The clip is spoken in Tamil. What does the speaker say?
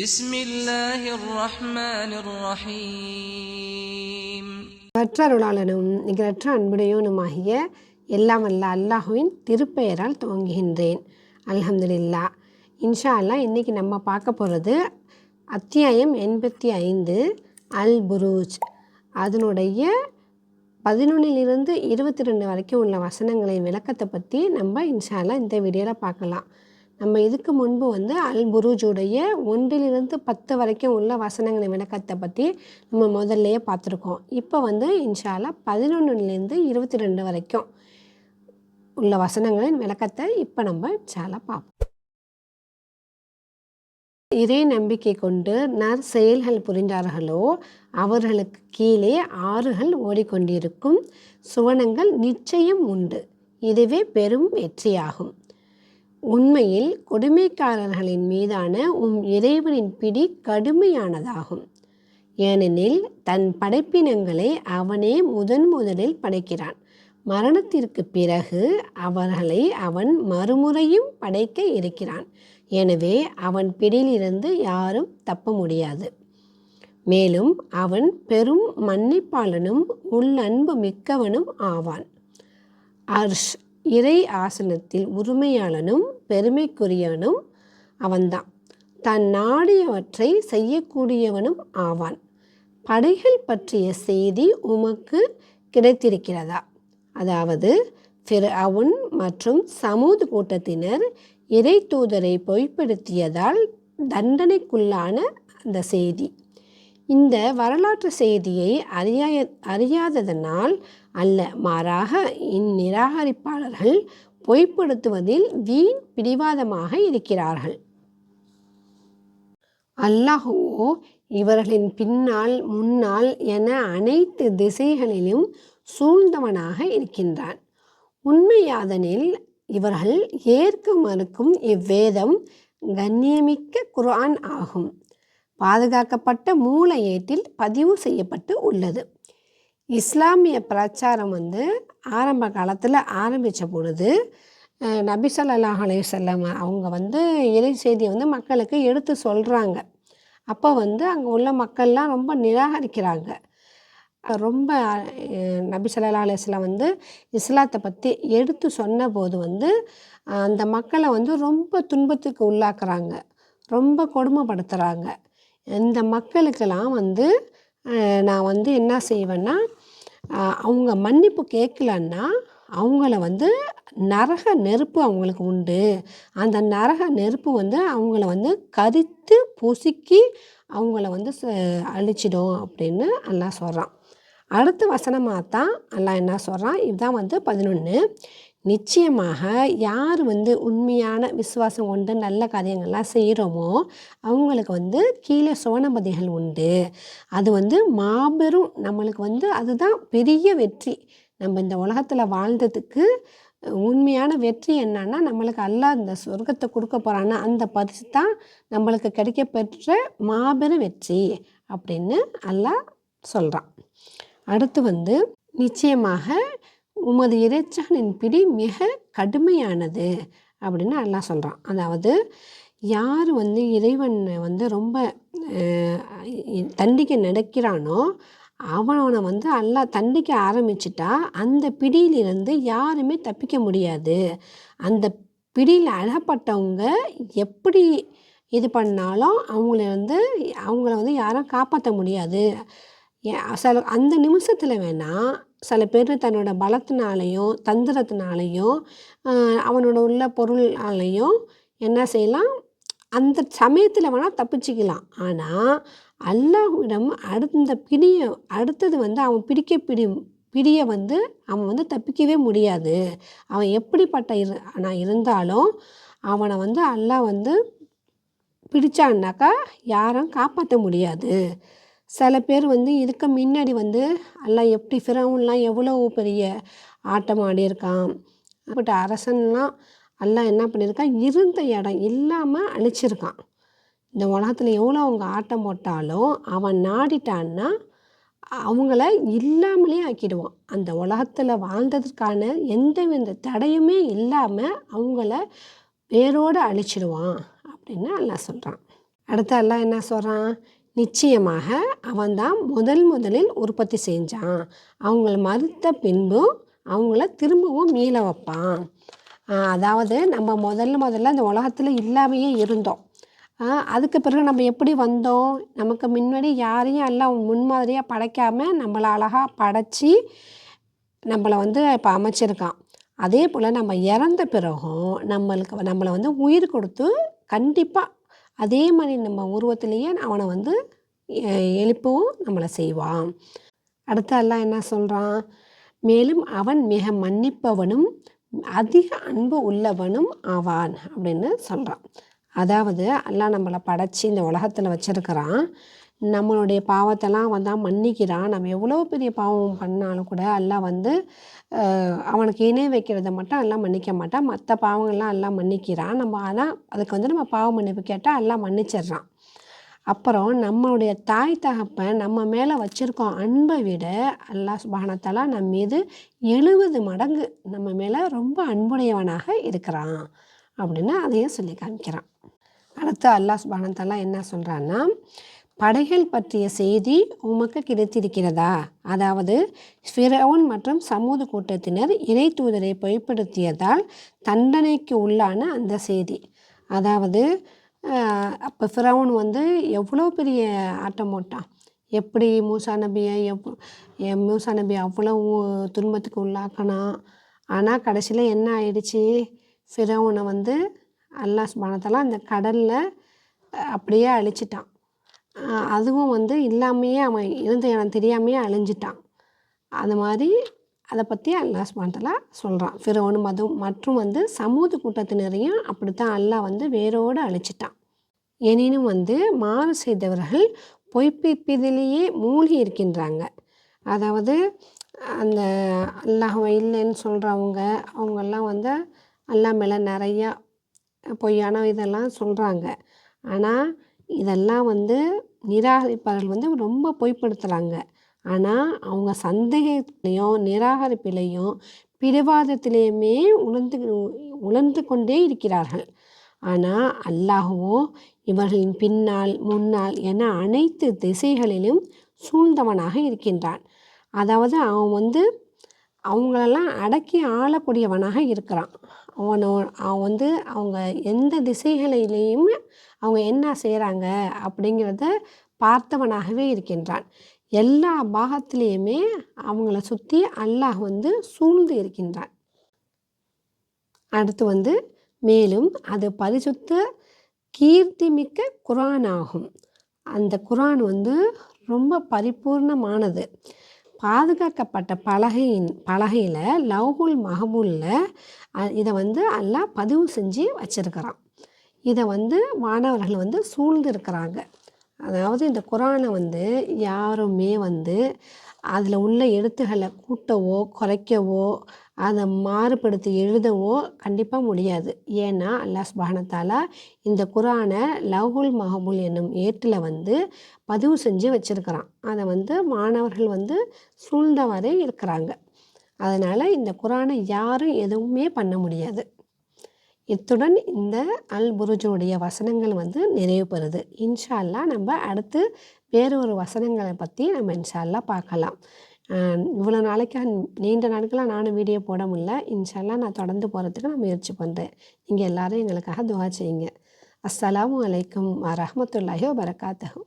بسم الله الرحمن الرحيم அற்றருளாளனும் நிகரற்ற அன்புடையோனுமாகிய எல்லாம் வல்ல அல்லாஹுவின் திருப்பெயரால் துவங்குகின்றேன். அல்ஹம்துலில்லாஹ். இன்ஷா அல்லாஹ் இன்றைக்கி நம்ம பார்க்க போகிறது அத்தியாயம் 85 அல் புரூஜ். அதனுடைய 11லிருந்து 22 வரைக்கும் உள்ள வசனங்களின் விளக்கத்தை பற்றி நம்ம இன்ஷா அல்லாஹ் இந்த வீடியோவில் பார்க்கலாம். நம்ம இதுக்கு முன்பு அல் புரூஜுடைய 1லிருந்து 10 வரைக்கும் உள்ள வசனங்களின் விளக்கத்தை பற்றி நம்ம முதல்லையே பார்த்துருக்கோம். இப்போ இன்ஷா அல்லாஹ் 11லிருந்து 22 வரைக்கும் உள்ள வசனங்களின் விளக்கத்தை இப்போ நம்ம இன்ஷா அல்லாஹ் பார்ப்போம். இறை நம்பிக்கை கொண்டு செயல்கள் புரிந்தார்களோ அவர்களுக்கு கீழே ஆறுகள் ஓடிக்கொண்டிருக்கும். சுவனங்கள் நிச்சயம் உண்டு. இதுவே பெரும் வெற்றியாகும். உண்மையில் கொடுமைக்காரர்களின் மீதான இறைவனின் பிடி கடுமையானதாகும். ஏனெனில் தன் படைப்பினங்களை அவனே முதலில் படைக்கிறான். மரணத்திற்கு பிறகு அவர்களை அவன் மறுமுறையும் படைக்க இருக்கிறான். எனவே அவன் பிடியிலிருந்து யாரும் தப்ப முடியாது. மேலும் அவன் பெரும் மன்னிப்பாளனும் உள்ளன்பு மிக்கவனும் ஆவான். அர்ஷ் இறை ஆசனத்தில் உரிமையாளனும் பெருமைக்குரியவனும் அவன்தான். தன் நாடியவற்றை செய்யக்கூடியவனும் ஆவான். படைகள் பற்றிய செய்தி உமக்கு கிடைத்திருக்கிறதா? அதாவது ஃபிர்அவுன் மற்றும் சமூத் கூட்டத்தினர் இறை தூதரை பொய்ப்படுத்தியதால் தண்டனைக்குள்ளான அந்த செய்தி. இந்த வரலாற்று செய்தியை அறியாததனால் அல்ல, மாறாக இந்நிராகரிப்பாளர்கள் பொய்ப்படுத்துவதில் வீண் பிடிவாதமாக இருக்கிறார்கள். அல்லாஹுவோ இவர்களின் பின்னால் முன்னால் என அனைத்து திசைகளிலும் சூழ்ந்தவனாக இருக்கின்றான். உண்மையாதனில் இவர்கள் ஏற்க மறுக்கும் இவ்வேதம் கண்ணியமிக்க குர்ஆன் ஆகும். பாதுகாக்கப்பட்ட மூல ஏட்டில் பதிவு செய்யப்பட்டு உள்ளது. இஸ்லாமிய பிரச்சாரம் ஆரம்ப காலத்தில் ஆரம்பித்த பொழுது நபி ஸல்லல்லாஹு அலைஹி வஸல்லம் அவங்க இறை செய்தியை மக்களுக்கு எடுத்து சொல்கிறாங்க. அப்போ அங்கே உள்ள மக்கள்லாம் ரொம்ப நிராகரிக்கிறாங்க. ரொம்ப நபி ஸல்லல்லாஹு அலைஹி வஸல்லம் இஸ்லாத்தை பற்றி எடுத்து சொன்னபோது அந்த மக்களை ரொம்ப துன்பத்துக்கு உள்ளாக்குறாங்க, ரொம்ப கொடுமைப்படுத்துகிறாங்க. இந்த மக்களுக்கெல்லாம் நான் என்ன செய்வேன்னா, அவங்க மன்னிப்பு கேட்கலன்னா அவங்கள நரக நெருப்பு அவங்களுக்கு உண்டு. அந்த நரக நெருப்பு அவங்கள கரித்து பொசுக்கி அவங்கள அழிச்சிடும் அப்படின்னு அல்லாஹ் சொல்கிறான். அடுத்த வசனமாக தான் அல்லாஹ் என்ன சொல்கிறான், இதுதான் 11. நிச்சயமாக யார் உண்மையான விசுவாசம் கொண்டு நல்ல காரியங்கள்லாம் செய்கிறோமோ அவங்களுக்கு கீழே சுவனபதிகள் உண்டு. அது மாபெரும் நம்மளுக்கு அதுதான் பெரிய வெற்றி. நம்ம இந்த உலகத்தில் வாழ்ந்ததுக்கு உண்மையான வெற்றி என்னன்னா, நம்மளுக்கு அல்லாஹ் இந்த சொர்க்கத்தை கொடுக்க போகிறான்னா அந்த பரிசு தான் நம்மளுக்கு கிடைக்கப்பெற்ற மாபெரும் வெற்றி அப்படின்னு அல்லாஹ் சொல்கிறான். அடுத்து நிச்சயமாக உமது இறைச்சகனின் பிடி மிக கடுமையானது அப்படின்னு அல்லாஹ் சொல்கிறான். அதாவது யார் இறைவனை ரொம்ப தண்டிக்க நடக்கிறானோ அவனை அல்லாஹ் தண்டிக்க ஆரம்பிச்சிட்டா அந்த பிடியிலிருந்து யாருமே தப்பிக்க முடியாது. அந்த பிடியில் அகப்பட்டவங்க எப்படி இது பண்ணாலும் அவங்கள யாரும் காப்பாற்ற முடியாது. அந்த நிமிஷத்தில் வேணால் சில பேர் தன்னோட பலத்தினாலையும் தந்திரத்தினாலையும் அவனோட உள்ள பொருளாலையும் என்ன செய்யலாம், அந்த சமயத்தில் வேணால் தப்பிச்சிக்கலாம். ஆனால் அல்லாஹ்விடம் அந்த அடுத்தது அவன் பிடியை அவன் தப்பிக்கவே முடியாது. அவன் எப்படிப்பட்ட இருந்தாலும் அவனை அல்லாஹ் பிடிச்சான்னாக்கா யாரும் காப்பாற்ற முடியாது. சில பேர் இதுக்கு முன்னாடி அல்லாஹ் எப்படி ஃபிரௌன்லாம் எவ்வளோ பெரிய ஆட்டம் ஆடியிருக்கான். அப்பட்ட அரசன்லாம் அல்லாஹ் என்ன பண்ணியிருக்கான், இருந்த இடம் இல்லாமல் அழிச்சிருக்கான். இந்த உலகத்தில் எவ்வளோ அவங்க ஆட்டம் போட்டாலும் அவன் நாடிட்டான்னா அவங்கள இல்லாமலே ஆக்கிடுவான். அந்த உலகத்தில் வாழ்ந்ததுக்கான எந்தவித தடையுமே இல்லாமல் அவங்கள வேரோடு அழிச்சிடுவான் அப்படின்னு அல்லாஹ் சொல்கிறான். அடுத்து அல்லாஹ் என்ன சொல்கிறான், நிச்சயமாக அவன்தான் முதலில் உற்பத்தி செஞ்சான், அவங்கள மறுத்த பின்பும் அவங்கள திரும்பவும் மீள வைப்பான். அதாவது நம்ம முதல்ல இந்த உலகத்தில் இல்லாமையே இருந்தோம். அதுக்கு பிறகு நம்ம எப்படி வந்தோம், நமக்கு முன்னாடி யாரையும் எல்லாம் முன்மாதிரியாக படைக்காமல் நம்மளை அழகாக படைச்சி நம்மளை வந்து இப்போ அமைச்சிருக்கான். அதே போல் நம்ம இறந்த பிறகும் நம்மளை வந்து உயிர் கொடுத்து கண்டிப்பாக அதே மாதிரி நம்ம உருவத்திலேயே அவனை வந்து எழுப்பவும் நம்மளை செய்வான். அடுத்து அல்லாஹ் என்ன சொல்கிறான், மேலும் அவன் மிக மன்னிப்பவனும் அதிக அன்பு உள்ளவனும் ஆவான் அப்படின்னு சொல்கிறான். அதாவது அல்லாஹ் நம்மளை படைச்சி இந்த உலகத்தில் வச்சுருக்கிறான். நம்மளுடைய பாவத்தெல்லாம் வந்தால் மன்னிக்கிறான். நம்ம எவ்வளோ பெரிய பாவம் பண்ணாலும் கூட அல்லாஹ் வந்து அவனுக்கு இணை வைக்கிறத மட்டும் எல்லாம் மன்னிக்க மாட்டான். மற்ற பாவங்கள்லாம் எல்லாம் மன்னிக்கிறான். நம்ம ஆனால் அதுக்கு வந்து நம்ம பாவ மன்னிப்பு கேட்டால் எல்லாம் மன்னிச்சிட்றான். அப்புறம் நம்மளுடைய தாய் தகப்பன் நம்ம மேலே வச்சுருக்கோம் அன்பை விட அல்லாஹ் சுப்ஹானஹு வ தஆலா நம்ம மீது 70 மடங்கு நம்ம மேலே ரொம்ப அன்புடையவனாக இருக்கிறான் அப்படின்னு அதையும் சொல்லி காமிக்கிறான். அடுத்து அல்லாஹ் சுப்ஹானஹு வ தஆலா என்ன சொல்கிறான்னா, படைகள் பற்றிய செய்தி உமக்கு கிடைத்திருக்கிறதா, அதாவது ஃபிரௌன் மற்றும் சமூது கூட்டத்தினர் இறை தூதரை பொய்ப்படுத்தியதால் தண்டனைக்கு உள்ளான அந்த செய்தி. அதாவது அப்போ ஃபிரௌன் வந்து எவ்வளோ பெரிய ஆட்டம் போட்டான், எப்படி மூசா நபியை அவ்வளோ துன்பத்துக்கு உள்ளாக்கினான். ஆனால் கடைசியில் என்ன ஆயிடுச்சு, ஃபிரௌனை வந்து அல்லாஹ் சுப்ஹானஹு வ தஆலா அந்த கடலில் அப்படியே அழிச்சிட்டான். அதுவும் வந்து இல்லாமையே அவன் இருந்த இடம் தெரியாமையே அழிஞ்சிட்டான். அது மாதிரி அதை பற்றி அல்லாஹ் சுப்ஹானஹு வ தஆலா சொல்கிறான். ஃபிரௌன் மற்றும் வந்து சமூது கூட்டத்தினரையும் அப்படித்தான் அல்லாஹ் வந்து வேரோடு அழிச்சிட்டான். எனினும் வந்து மாறு செய்தவர்கள் பொய்ப்பிப்பதிலேயே மூழ்கி இருக்கின்றாங்க. அதாவது அந்த அல்லாஹ் இல்லைன்னு சொல்கிறவங்க அவங்கெல்லாம் வந்து அல்லாஹ் மேலே நிறையா பொய்யான இதெல்லாம் சொல்கிறாங்க. ஆனால் இதெல்லாம் வந்து நிராகரிப்பாளர்கள் வந்து ரொம்ப பொய்ப்படுத்துகிறாங்க. ஆனால் அவங்க சந்தேகத்திலையும் நிராகரிப்பிலையும் பிடிவாதத்திலையுமே உணர்ந்து கொண்டே இருக்கிறார்கள். ஆனால் அல்லாஹ்வோ இவர்களின் பின்னால் முன்னால் என அனைத்து திசைகளிலும் சூழ்ந்தவனாக இருக்கின்றான். அதாவது அவன் வந்து அவங்களெல்லாம் அடக்கி ஆளக்கூடியவனாக இருக்கிறான். அவன் வந்து அவங்க எந்த திசைகளிலேயும் அவங்க என்ன செய்கிறாங்க அப்படிங்கிறத பார்த்தவனாகவே இருக்கின்றான். எல்லா பாகத்திலேயுமே அவங்கள சுற்றி அல்லாஹ் வந்து சூழ்ந்து இருக்கின்றான். அடுத்து வந்து மேலும் அது பரிசுத்த கீர்த்திமிக்க குர்ஆன் ஆகும். அந்த குர்ஆன் வந்து ரொம்ப பரிபூர்ணமானது. பாதுகாக்கப்பட்ட பலகையில் லவ்ஹுல் மஹ்பூலில் இதை வந்து அல்லாஹ் பதிவு செஞ்சு வச்சிருக்கிறான். இதை வந்து மாணவர்கள் வந்து சூழ்ந்து இருக்கிறாங்க. அதாவது இந்த குர்ஆனை வந்து யாருமே வந்து அதில் உள்ள எழுத்துக்களை கூட்டவோ குறைக்கவோ அதை மாறுபடுத்தி எழுதவோ கண்டிப்பாக முடியாது. ஏன்னா அல்லாஹ் சுப்ஹானஹு வ தஆலா இந்த குர்ஆனை லவ்ஹுல் மஹ்பூல் என்னும் ஏட்டில் வந்து பதிவு செஞ்சு வச்சுருக்கிறான். அதை வந்து மாணவர்கள் வந்து சூழ்ந்தவரை இருக்கிறாங்க. அதனால் இந்த குர்ஆனை யாரும் எதுவுமே பண்ண முடியாது. இத்துடன் இந்த அல் புருஜுடைய வசனங்கள் வந்து நிறைவு பெறுது. இன்ஷா அல்லாஹ் நம்ம அடுத்து வேறு ஒரு வசனங்களை பற்றி நம்ம இன்ஷா அல்லாஹ் பார்க்கலாம். இவ்வளோ நாளைக்காக நீண்ட நாட்களாக நானும் வீடியோ போட முடியல. இன்ஷா அல்லாஹ் நான் தொடர்ந்து போகிறதுக்கு நான் முயற்சி பண்ணுறேன். நீங்கள் எல்லோரும் எங்களுக்காக துஆ செய்யுங்க. அஸ்ஸலாமு அலைக்கும் வரஹ்மத்துல்லாஹி வபரகாத்துஹு.